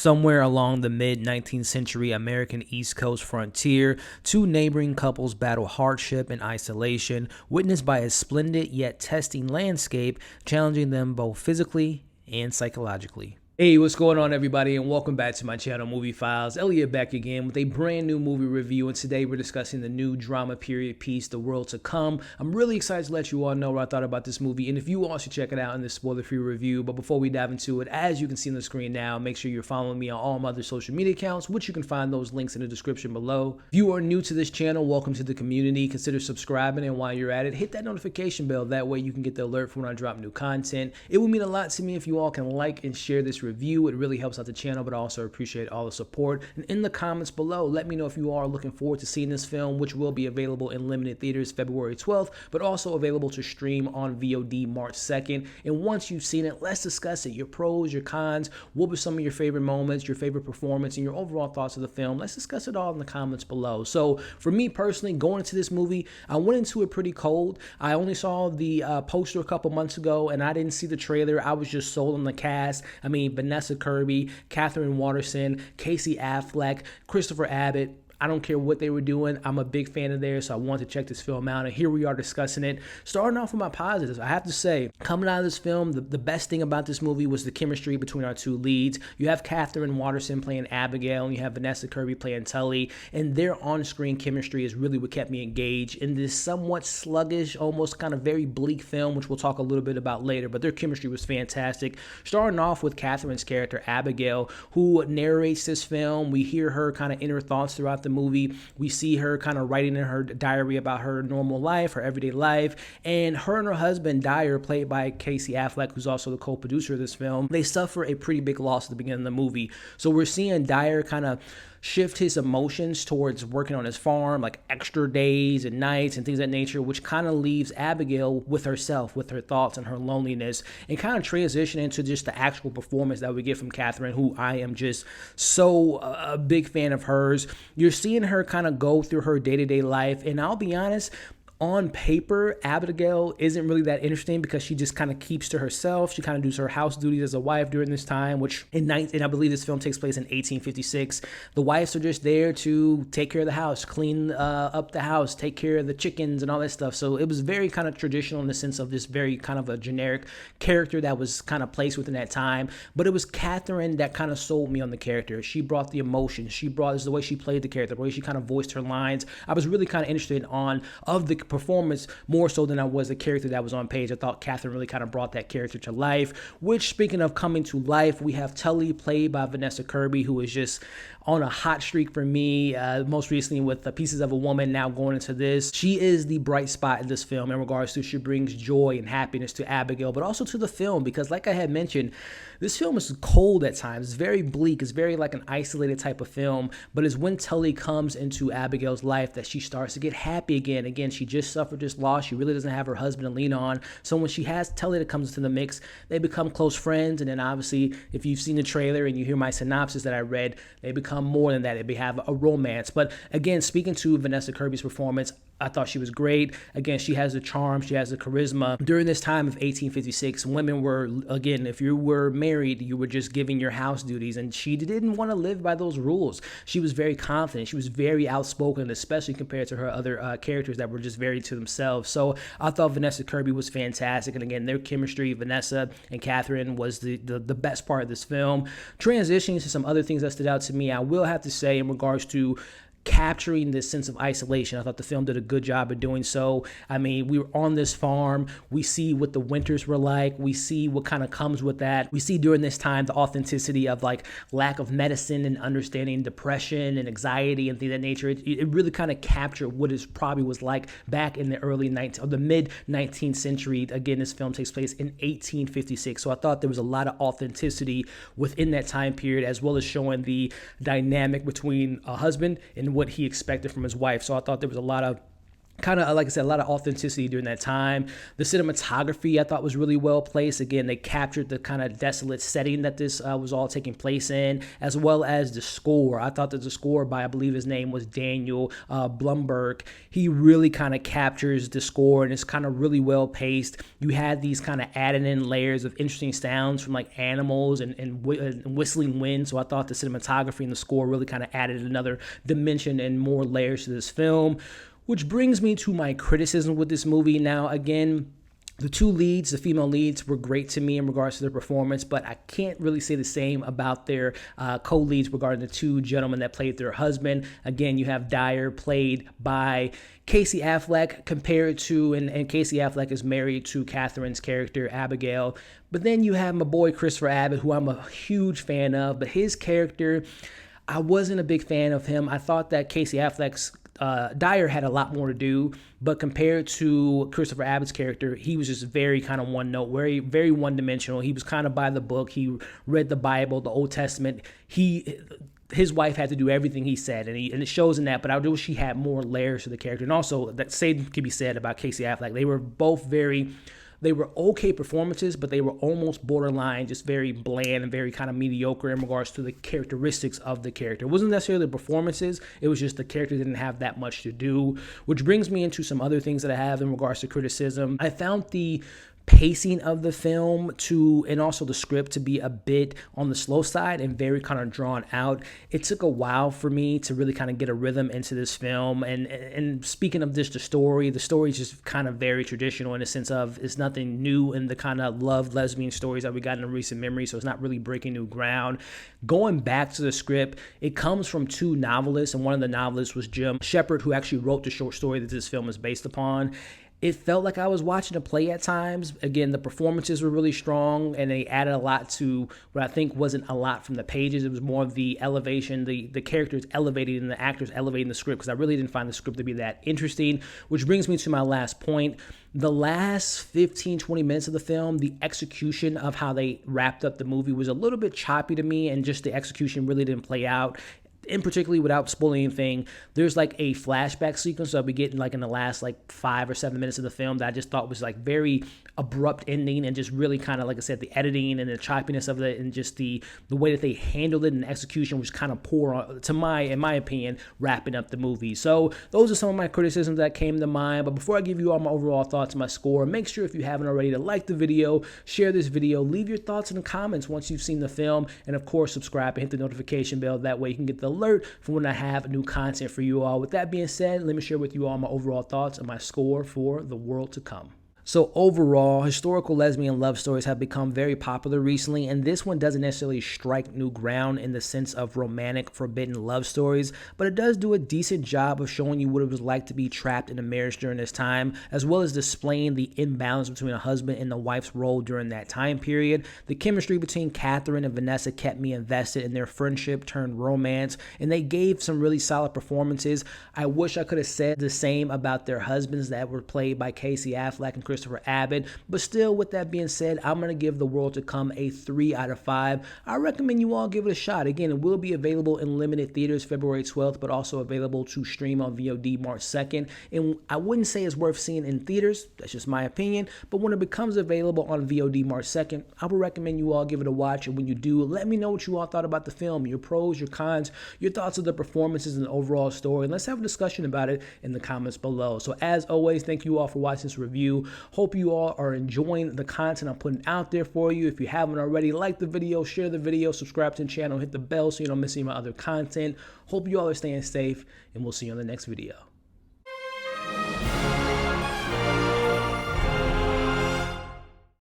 Somewhere along the mid-19th century American East Coast frontier, two neighboring couples battle hardship and isolation, witnessed by a splendid yet testing landscape, challenging them both physically and psychologically. Hey, what's going on, everybody, and welcome back to my channel, Movie Files. Elliot back again with a brand new movie review, and today we're discussing the new drama period piece, The World to Come. I'm really excited to let you all know what I thought about this movie, and if you all should check it out in this spoiler-free review. But before we dive into it, as you can see on the screen now, make sure you're following me on all my other social media accounts, which you can find those links in the description below. If you are new to this channel, welcome to the community. Consider subscribing, and while you're at it, hit that notification bell. That way you can get the alert for when I drop new content. It would mean a lot to me if you all can like and share this review. It really helps out the channel, but I also appreciate all the support. And in the comments below, let me know if you are looking forward to seeing this film, which will be available in limited theaters February 12th, but also available to stream on VOD March 2nd. And once you've seen it, let's discuss it. Your pros, your cons, what were some of your favorite moments, your favorite performance, and your overall thoughts of the film. Let's discuss it all in the comments below. So for me personally, going into this movie, I went into it pretty cold. I only saw the poster a couple months ago, and I didn't see the trailer. I was just sold on the cast. I mean, Vanessa Kirby, Katherine Waterston, Casey Affleck, Christopher Abbott. I don't care what they were doing. I'm a big fan of theirs, so I wanted to check this film out, and here we are discussing it. Starting off with my positives, I have to say, coming out of this film, the best thing about this movie was the chemistry between our two leads. You have Katherine Waterston playing Abigail, and you have Vanessa Kirby playing Tully, and their on-screen chemistry is really what kept me engaged in this somewhat sluggish, almost kind of very bleak film, which we'll talk a little bit about later, but their chemistry was fantastic. Starting off with Katherine's character, Abigail, who narrates this film. We hear her kind of inner thoughts throughout the movie. We see her kind of writing in her diary about her normal life, her everyday life, and her husband, Dyer, played by Casey Affleck, who's also the co-producer of this film, they suffer a pretty big loss at the beginning of the movie. So we're seeing Dyer kind of shift his emotions towards working on his farm, like extra days and nights and things of that nature, which kind of leaves Abigail with herself, with her thoughts and her loneliness, and kind of transition into just the actual performance that we get from Katherine, who I am just so a big fan of hers. You're seeing her kind of go through her day-to-day life, and I'll be honest, on paper, Abigail isn't really that interesting because she just kind of keeps to herself. She kind of does her house duties as a wife during this time, which and I believe this film takes place in 1856. The wives are just there to take care of the house, clean up the house, take care of the chickens and all that stuff. So it was very kind of traditional in the sense of this very kind of a generic character that was kind of placed within that time. But it was Katherine that kind of sold me on the character. She brought the emotion. She brought the way she played the character, the way she kind of voiced her lines. I was really kind of interested of the performance more so than I was the character that was on page. I thought Katherine really kind of brought that character to life, which, speaking of coming to life, we have Tully played by Vanessa Kirby, who is just on a hot streak for me, most recently with The Pieces of a Woman, now going into this. She is the bright spot in this film in regards to she brings joy and happiness to Abigail, but also to the film, because like I had mentioned, this film is cold at times. It's very bleak. It's very like an isolated type of film, but it's when Tully comes into Abigail's life that she starts to get happy again. Again, she just suffered this loss. She really doesn't have her husband to lean on. So when she has Tully that comes into the mix, they become close friends. And then obviously, if you've seen the trailer and you hear my synopsis that I read, they become more than that. They have a romance. But again, speaking to Vanessa Kirby's performance, I thought she was great. Again, she has the charm, she has the charisma. During this time of 1856, women were, again, if you were married, you were just giving your house duties, and she didn't want to live by those rules. She was very confident. She was very outspoken, especially compared to her other characters that were just very to themselves. So I thought Vanessa Kirby was fantastic. And again, their chemistry, Vanessa and Katherine, was the best part of this film. Transitioning to some other things that stood out to me, I will have to say in regards to capturing this sense of isolation, I thought the film did a good job of doing so. I mean, we were on this farm. We see what the winters were like. We see what kind of comes with that. We see during this time the authenticity of like lack of medicine and understanding depression and anxiety and things of that nature. It really kind of captured what it probably was like back in the the mid 19th century. Again, this film takes place in 1856. So I thought there was a lot of authenticity within that time period, as well as showing the dynamic between a husband and what he expected from his wife. So I thought there was a lot of kind of, like I said, a lot of authenticity during that time. The cinematography I thought was really well placed. Again, they captured the kind of desolate setting that this was all taking place in, as well as the score. I thought that the score by, I believe his name was Daniel Blumberg, he really kind of captures the score, and it's kind of really well paced. You had these kind of added in layers of interesting sounds from like animals and whistling wind. So I thought the cinematography and the score really kind of added another dimension and more layers to this film. Which brings me to my criticism with this movie. Now, again, the two leads, the female leads, were great to me in regards to their performance, but I can't really say the same about their co-leads regarding the two gentlemen that played their husband. Again, you have Dyer played by Casey Affleck compared to, and Casey Affleck is married to Catherine's character, Abigail. But then you have my boy Christopher Abbott, who I'm a huge fan of, but his character, I wasn't a big fan of him. I thought that Casey Affleck's Dyer had a lot more to do, but compared to Christopher Abbott's character, he was just very kind of one note, very, very one dimensional. He was kind of by the book. He read the Bible, the Old Testament. His wife had to do everything he said, and it shows in that. But I wish he had more layers to the character. And also, that same can be said about Casey Affleck. They were both they were okay performances, but they were almost borderline, just very bland and very kind of mediocre in regards to the characteristics of the character. It wasn't necessarily the performances, it was just the character didn't have that much to do, which brings me into some other things that I have in regards to criticism. I found the pacing of the film and also the script to be a bit on the slow side and very kind of drawn out. It took a while for me to really kind of get a rhythm into this film. And speaking of just the story is just kind of very traditional in the sense of it's nothing new in the kind of love lesbian stories that we got in recent memory. So it's not really breaking new ground. Going back to the script, it comes from two novelists, and one of the novelists was Shepard, who actually wrote the short story that this film is based upon. It felt like I was watching a play at times. Again, the performances were really strong, and they added a lot to what I think wasn't a lot from the pages. It was more of the elevation, the characters elevating and the actors elevating the script, because I really didn't find the script to be that interesting, which brings me to my last point. The last 15, 20 minutes of the film, the execution of how they wrapped up the movie was a little bit choppy to me, and just the execution really didn't play out. In particularly, without spoiling anything, there's like a flashback sequence that we get in like in the last like 5 or 7 minutes of the film that I just thought was like very abrupt ending, and just really kind of, like I said, the editing and the choppiness of it, and just the way that they handled it and the execution was kind of poor in my opinion, wrapping up the movie. So those are some of my criticisms that came to mind. But before I give you all my overall thoughts and my score, make sure, if you haven't already, to like the video, share this video, leave your thoughts in the comments once you've seen the film, and of course subscribe and hit the notification bell. That way you can get the alert for when I have new content for you all. With that being said, let me share with you all my overall thoughts and my score for The World to Come. So overall, historical lesbian love stories have become very popular recently, and this one doesn't necessarily strike new ground in the sense of romantic, forbidden love stories, but it does do a decent job of showing you what it was like to be trapped in a marriage during this time, as well as displaying the imbalance between a husband and a wife's role during that time period. The chemistry between Katherine and Vanessa kept me invested in their friendship turned romance, and they gave some really solid performances. I wish I could have said the same about their husbands that were played by Casey Affleck and Christopher Abbott, but still, with that being said, I'm going to give The World to Come a 3 out of 5. I recommend you all give it a shot. Again, it will be available in limited theaters February 12th, but also available to stream on VOD March 2nd. And I wouldn't say it's worth seeing in theaters, that's just my opinion, but when it becomes available on VOD March 2nd, I would recommend you all give it a watch. And when you do, let me know what you all thought about the film, your pros, your cons, your thoughts of the performances and the overall story, and let's have a discussion about it in the comments below. So as always, thank you all for watching this review. Hope you all are enjoying the content I'm putting out there for you. If you haven't already, like the video, share the video, subscribe to the channel, hit the bell so you don't miss any of my other content. Hope you all are staying safe, and we'll see you on the next video.